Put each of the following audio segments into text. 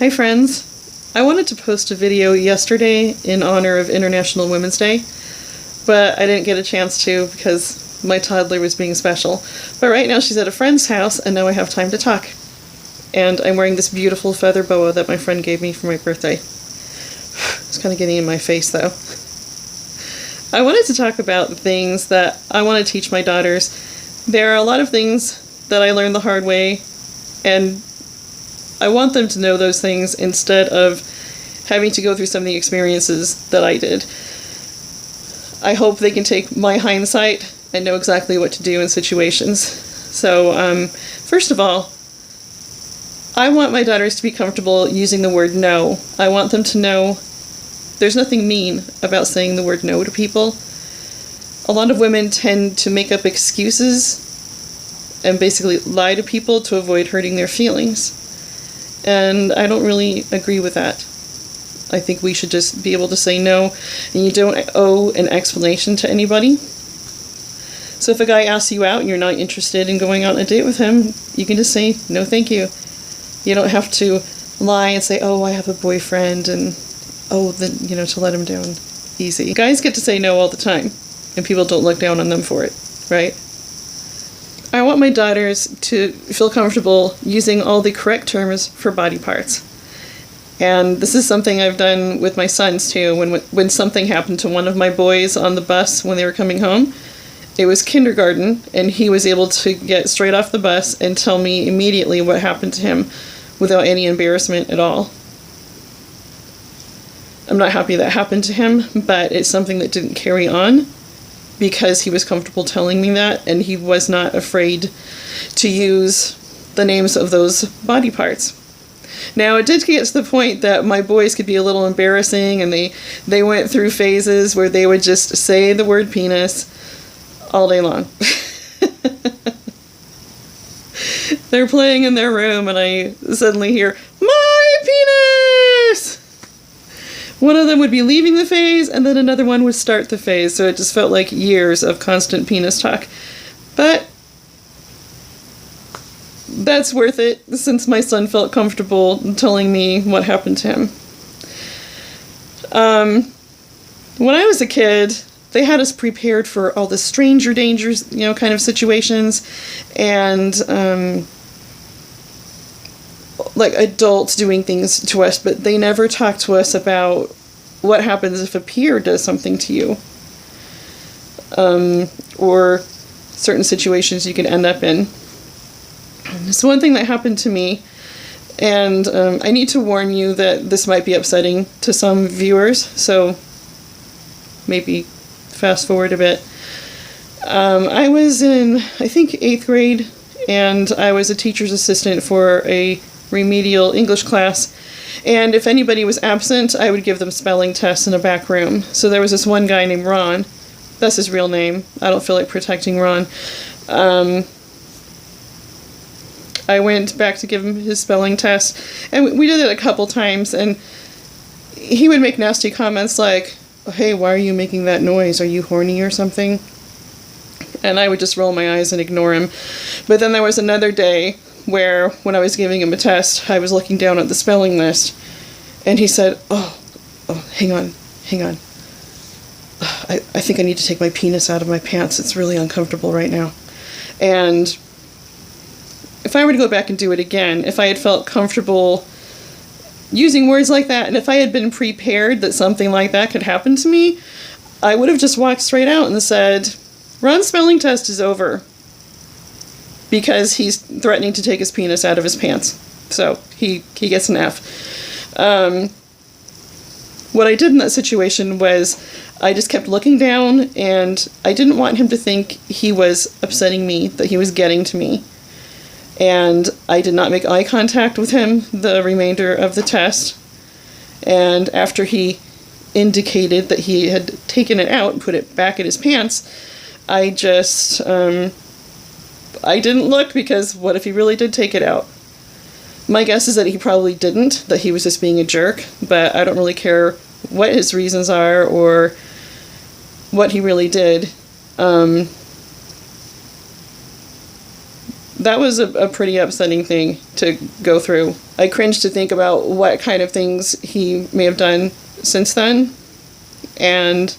Hi friends, I wanted to post a video yesterday in honor of International Women's Day, but I didn't get a chance to because my toddler was being special. But right now she's at a friend's house and now I have time to talk. And I'm wearing this beautiful feather boa that my friend gave me for my birthday. It's kind of getting in my face though. I wanted to talk about things that I want to teach my daughters. There are a lot of things that I learned the hard way, and I want them to know those things instead of having to go through some of the experiences that I did. I hope they can take my hindsight and know exactly what to do in situations. So, first of all, I want my daughters to be comfortable using the word no. I want them to know there's nothing mean about saying the word no to people. A lot of women tend to make up excuses and basically lie to people to avoid hurting their feelings. And I don't really agree with that. I think we should just be able to say no, and you don't owe an explanation to anybody. So if a guy asks you out and you're not interested in going out on a date with him, you can just say, no thank you. You don't have to lie and say, oh, I have a boyfriend, and oh, then, to let him down easy. Guys get to say no all the time, and people don't look down on them for it, right? I want my daughters to feel comfortable using all the correct terms for body parts. And this is something I've done with my sons too. When something happened to one of my boys on the bus when they were coming home, it was kindergarten, and he was able to get straight off the bus and tell me immediately what happened to him without any embarrassment at all. I'm not happy that happened to him, but it's something that didn't carry on because he was comfortable telling me that, and he was not afraid to use the names of those body parts. Now, it did get to the point that my boys could be a little embarrassing, and they went through phases where they would just say the word penis all day long. They're playing in their room, and I suddenly hear, "My penis!" One of them would be leaving the phase, and then another one would start the phase, so it just felt like years of constant penis talk. But that's worth it, since my son felt comfortable telling me what happened to him. When I was a kid, they had us prepared for all the stranger dangers, kind of situations, and like adults doing things to us, but they never talk to us about what happens if a peer does something to you, or certain situations you can end up in. So one thing that happened to me, and I need to warn you that this might be upsetting to some viewers, so maybe fast forward a bit. I was in, I think, 8th grade, and I was a teacher's assistant for a remedial English class, and if anybody was absent, I would give them spelling tests in a back room. So there was this one guy named Ron. That's his real name. I don't feel like protecting Ron. I went back to give him his spelling test, and we did it a couple times, and he would make nasty comments like, "Hey, why are you making that noise? Are you horny or something?" And I would just roll my eyes and ignore him. But then there was another day where, when I was giving him a test, I was looking down at the spelling list, and he said, oh, hang on. I think I need to take my penis out of my pants. It's really uncomfortable right now. And if I were to go back and do it again, if I had felt comfortable using words like that, and if I had been prepared that something like that could happen to me, I would have just walked straight out and said, "Ron's spelling test is over," because he's threatening to take his penis out of his pants. So he gets an F. What I did in that situation was I just kept looking down, and I didn't want him to think he was upsetting me, that he was getting to me. And I did not make eye contact with him the remainder of the test. And after he indicated that he had taken it out and put it back in his pants, I just, I didn't look, because what if he really did take it out? My guess is that he probably didn't, that he was just being a jerk, but I don't really care what his reasons are or what he really did. that was a pretty upsetting thing to go through. I cringe to think about what kind of things he may have done since then, and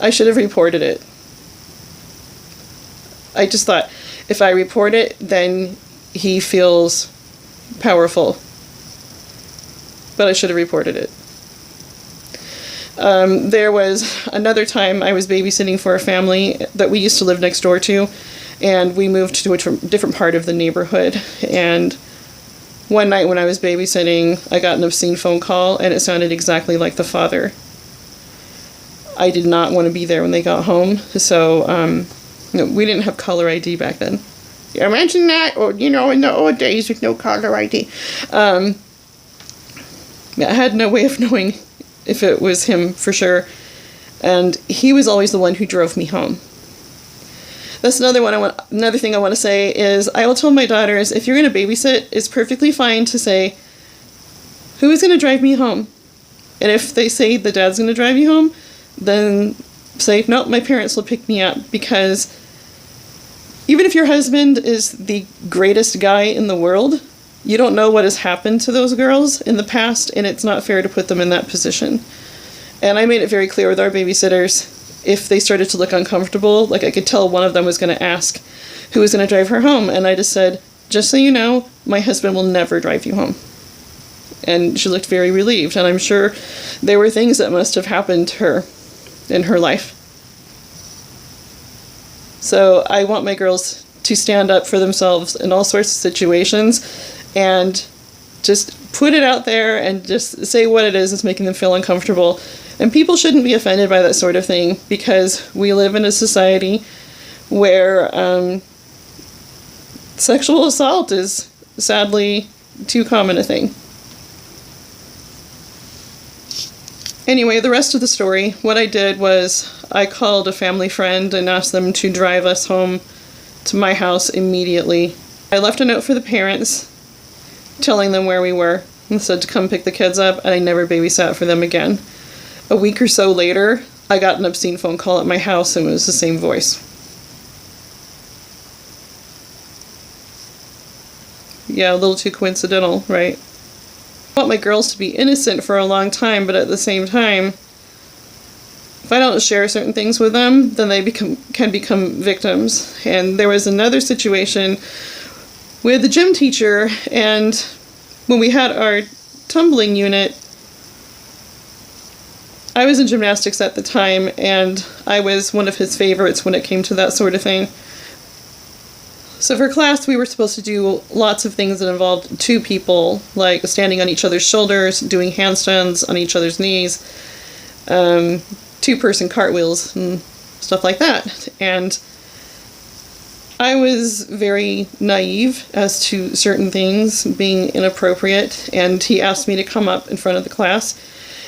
I should have reported it. I just thought, if I report it, then he feels powerful. But I should have reported it. There was another time I was babysitting for a family that we used to live next door to, and we moved to a different part of the neighborhood. And one night when I was babysitting, I got an obscene phone call, and it sounded exactly like the father. I did not want to be there when they got home, so we didn't have caller ID back then. Imagine that, or in the old days with no caller ID. I had no way of knowing if it was him for sure, and he was always the one who drove me home. That's another thing I want to say is I will tell my daughters, if you're going to babysit, it's perfectly fine to say, who is going to drive me home? And if they say the dad's going to drive you home, then say, no, my parents will pick me up, because even if your husband is the greatest guy in the world, you don't know what has happened to those girls in the past, and it's not fair to put them in that position. And I made it very clear with our babysitters, if they started to look uncomfortable, like I could tell one of them was going to ask who was going to drive her home, and I just said, just so you know, my husband will never drive you home. And she looked very relieved, and I'm sure there were things that must have happened to her in her life. So I want my girls to stand up for themselves in all sorts of situations and just put it out there and just say what it is that's making them feel uncomfortable. And people shouldn't be offended by that sort of thing, because we live in a society where sexual assault is sadly too common a thing. Anyway, the rest of the story, what I did was I called a family friend and asked them to drive us home to my house immediately. I left a note for the parents telling them where we were and said to come pick the kids up, and I never babysat for them again. A week or so later, I got an obscene phone call at my house, and it was the same voice. Yeah, a little too coincidental, right? I want my girls to be innocent for a long time, but at the same time, if I don't share certain things with them, then they can become victims. And there was another situation with the gym teacher, and when we had our tumbling unit, I was in gymnastics at the time, and I was one of his favorites when it came to that sort of thing. So for class, we were supposed to do lots of things that involved two people, like standing on each other's shoulders, doing handstands on each other's knees, two-person cartwheels, and stuff like that. And I was very naive as to certain things being inappropriate, and he asked me to come up in front of the class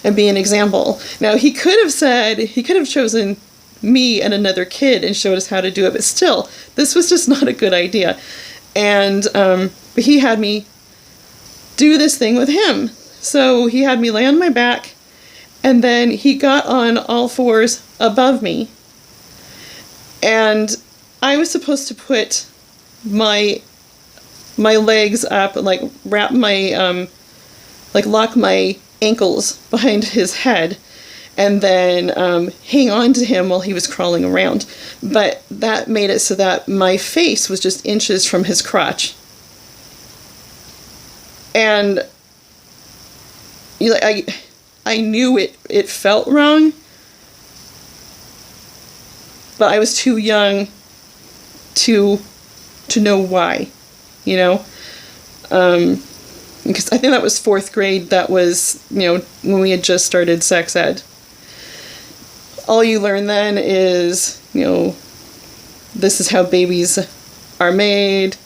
and be an example. Now, he could have chosen me and another kid and showed us how to do it, but still, this was just not a good idea. And but he had me do this thing with him. So he had me lay on my back, and then he got on all fours above me, and I was supposed to put my legs up, like wrap my lock my ankles behind his head, and then hang on to him while he was crawling around. But that made it so that my face was just inches from his crotch. And I knew it felt wrong, but I was too young to know why, because I think that was 4th grade. That was, when we had just started sex ed. All you learn then is, this is how babies are made.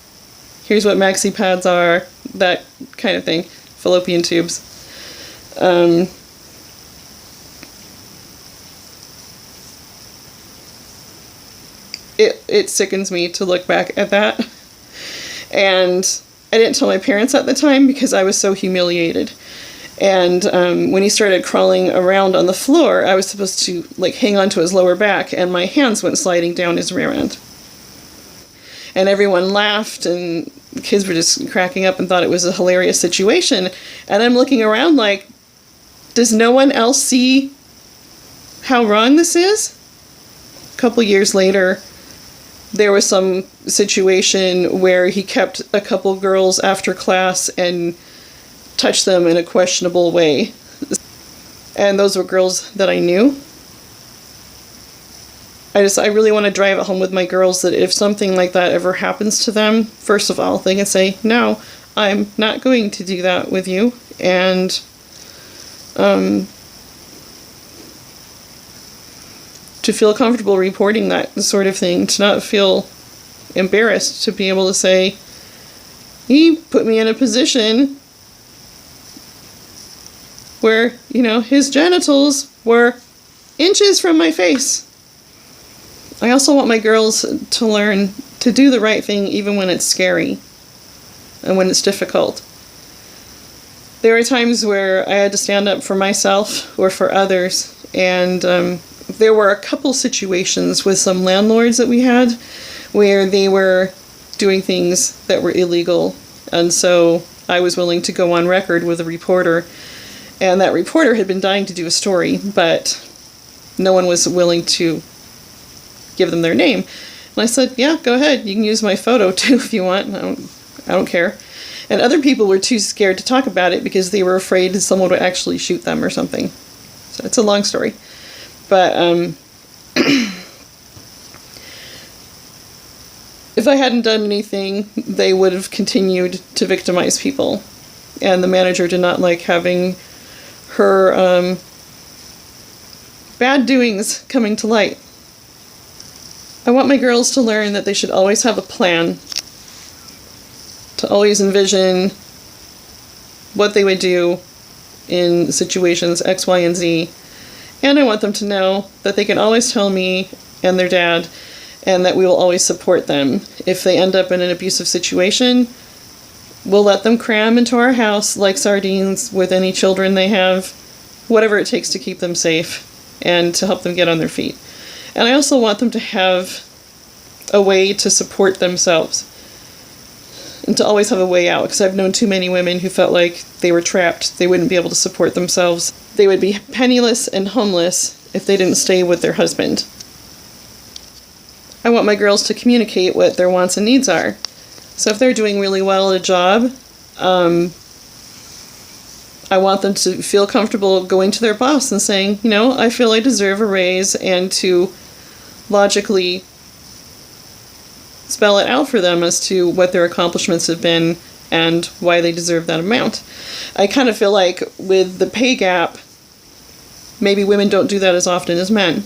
Here's what maxi pads are, that kind of thing, fallopian tubes. It sickens me to look back at that. And I didn't tell my parents at the time because I was so humiliated. And when he started crawling around on the floor, I was supposed to hang onto his lower back, and my hands went sliding down his rear end. and everyone laughed, and the kids were just cracking up and thought it was a hilarious situation. And I'm looking around like, does no one else see how wrong this is? A couple years later, there was some situation where he kept a couple girls after class and touched them in a questionable way. And those were girls that I knew. I really want to drive it home with my girls that if something like that ever happens to them, first of all, they can say, no, I'm not going to do that with you. And to feel comfortable reporting that sort of thing, to not feel embarrassed, to be able to say, he put me in a position where, his genitals were inches from my face. I also want my girls to learn to do the right thing even when it's scary and when it's difficult. There are times where I had to stand up for myself or for others, and there were a couple situations with some landlords that we had where they were doing things that were illegal, and so I was willing to go on record with a reporter, and that reporter had been dying to do a story, but no one was willing to give them their name. And I said, yeah, go ahead, you can use my photo too if you want, I don't care. And other people were too scared to talk about it because they were afraid someone would actually shoot them or something. So it's a long story. But if I hadn't done anything, they would have continued to victimize people. And the manager did not like having her bad doings coming to light. I want my girls to learn that they should always have a plan, to always envision what they would do in situations X, Y, and Z. And I want them to know that they can always tell me and their dad, and that we will always support them. If they end up in an abusive situation, we'll let them cram into our house like sardines with any children they have, whatever it takes to keep them safe and to help them get on their feet. And I also want them to have a way to support themselves and to always have a way out, because I've known too many women who felt like they were trapped. They wouldn't be able to support themselves. They would be penniless and homeless if they didn't stay with their husband. I want my girls to communicate what their wants and needs are. So if they're doing really well at a job, I want them to feel comfortable going to their boss and saying, I feel I deserve a raise, and to logically spell it out for them as to what their accomplishments have been and why they deserve that amount. I kind of feel like with the pay gap, maybe women don't do that as often as men.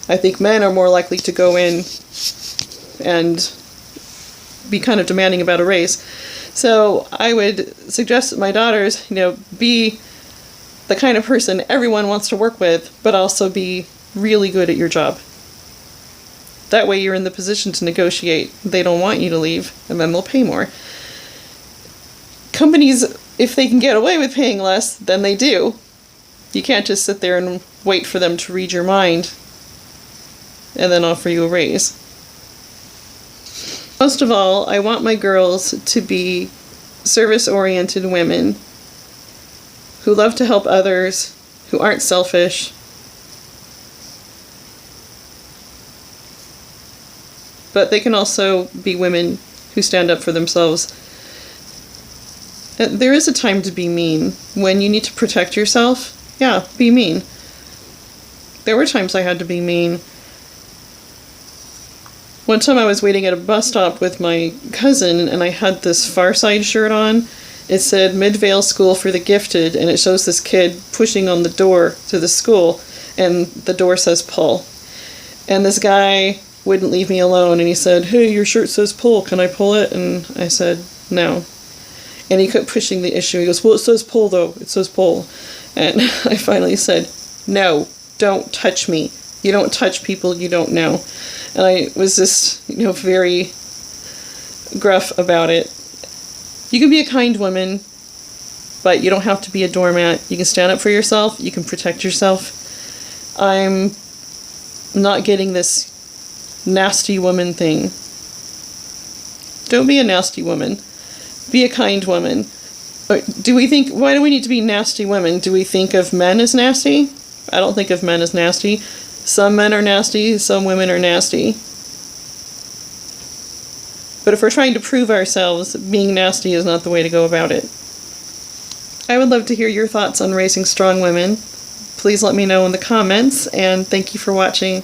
I think men are more likely to go in and be kind of demanding about a raise. So I would suggest that my daughters, be the kind of person everyone wants to work with, but also be really good at your job. That way you're in the position to negotiate. They don't want you to leave, and then they'll pay more. Companies, if they can get away with paying less, then they do. You can't just sit there and wait for them to read your mind and then offer you a raise. Most of all, I want my girls to be service-oriented women who love to help others, who aren't selfish, but they can also be women who stand up for themselves. There is a time to be mean. When you need to protect yourself, yeah, be mean. There were times I had to be mean. One time I was waiting at a bus stop with my cousin, and I had this Far Side shirt on. It said Midvale School for the Gifted, and it shows this kid pushing on the door to the school, and the door says pull. And this guy wouldn't leave me alone, and he said, hey, your shirt says pull, can I pull it? And I said, no. And he kept pushing the issue. He goes, well, it says pull though, it says pull. And I finally said, no, don't touch me. You don't touch people you don't know. And I was just, very gruff about it. You can be a kind woman, but you don't have to be a doormat. You can stand up for yourself. You can protect yourself. I'm not getting this nasty woman thing. Don't be a nasty woman. Be a kind woman. Why do we need to be nasty women? Do we think of men as nasty? I don't think of men as nasty. Some men are nasty, some women are nasty. But if we're trying to prove ourselves, being nasty is not the way to go about it. I would love to hear your thoughts on raising strong women. Please let me know in the comments, and thank you for watching.